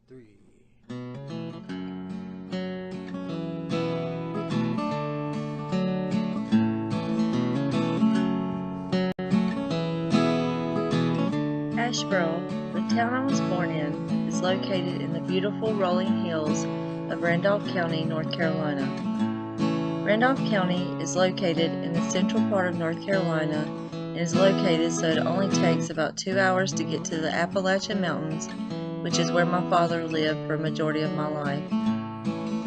Three. Asheboro, the town I was born in, is located in the beautiful rolling hills of Randolph County, North Carolina. Randolph County is located in the central part of North Carolina and is located so it only takes about 2 hours to get to the Appalachian Mountains, which is where my father lived for a majority of my life.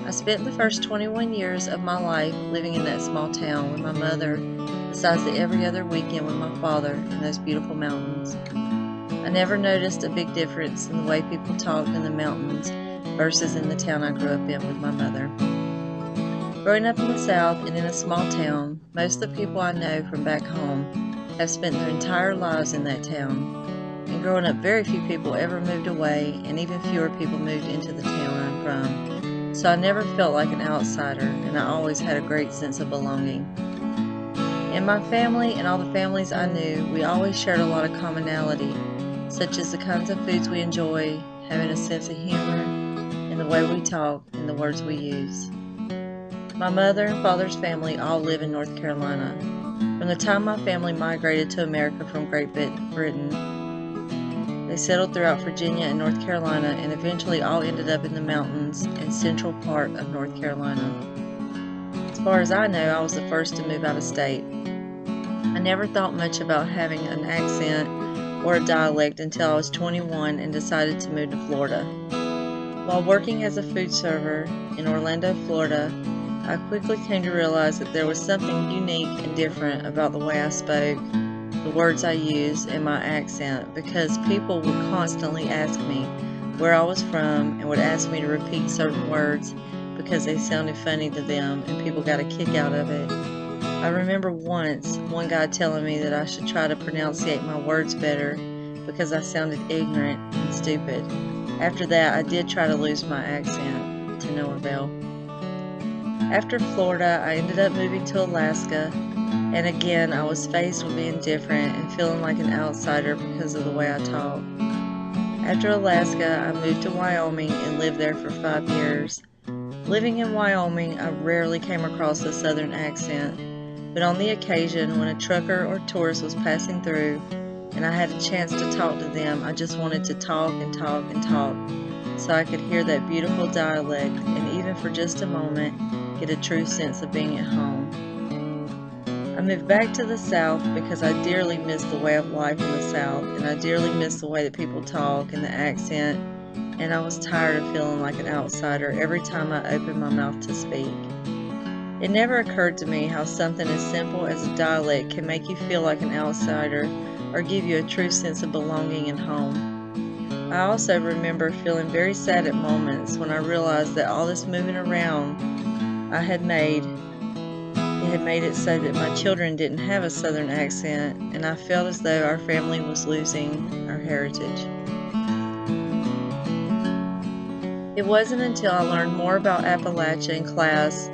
I spent the first 21 years of my life living in that small town with my mother, besides the every other weekend with my father in those beautiful mountains. I never noticed a big difference in the way people talked in the mountains versus in the town I grew up in with my mother. Growing up in the South and in a small town, most of the people I know from back home have spent their entire lives in that town. And growing up, very few people ever moved away, and even fewer people moved into the town I'm from. So I never felt like an outsider, and I always had a great sense of belonging. In my family and all the families I knew, we always shared a lot of commonality, such as the kinds of foods we enjoy, having a sense of humor, and the way we talk and the words we use. My mother and father's family all live in North Carolina. From the time my family migrated to America from Great Britain, they settled throughout Virginia and North Carolina and eventually all ended up in the mountains and central part of North Carolina. As far as I know, I was the first to move out of state. I never thought much about having an accent or a dialect until I was 21 and decided to move to Florida. While working as a food server in Orlando, Florida, I quickly came to realize that there was something unique and different about the way I spoke, the words I used, and my accent, because people would constantly ask me where I was from and would ask me to repeat certain words because they sounded funny to them and people got a kick out of it. I remember once one guy telling me that I should try to pronunciate my words better because I sounded ignorant and stupid. After that, I did try to lose my accent, to no avail. After Florida, I ended up moving to Alaska, and again I was faced with being different and feeling like an outsider because of the way I talk. After Alaska, I moved to Wyoming and lived there for 5 years. Living in Wyoming, I rarely came across a southern accent, but on the occasion when a trucker or tourist was passing through and I had a chance to talk to them, I just wanted to talk and talk and talk so I could hear that beautiful dialect and even for just a moment get a true sense of being at home. I moved back to the South because I dearly miss the way of life in the South, and I dearly miss the way that people talk and the accent, and I was tired of feeling like an outsider every time I opened my mouth to speak. It never occurred to me how something as simple as a dialect can make you feel like an outsider or give you a true sense of belonging and home. I also remember feeling very sad at moments when I realized that all this moving around I had made it had made it so that my children didn't have a southern accent, and I felt as though our family was losing our heritage. It wasn't until I learned more about Appalachia in class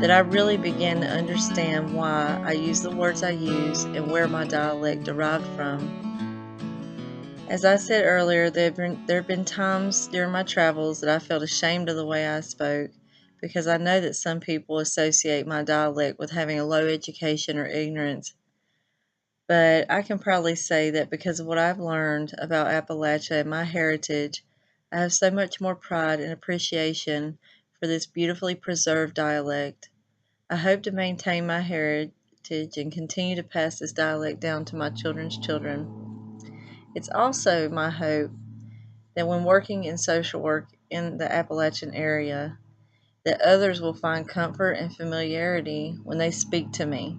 that I really began to understand why I use the words I use and where my dialect derived from. As I said earlier, there have been times during my travels that I felt ashamed of the way I spoke because I know that some people associate my dialect with having a low education or ignorance. But I can proudly say that because of what I've learned about Appalachia and my heritage, I have so much more pride and appreciation for this beautifully preserved dialect. I hope to maintain my heritage and continue to pass this dialect down to my children's children. It's also my hope that when working in social work in the Appalachian area, that others will find comfort and familiarity when they speak to me.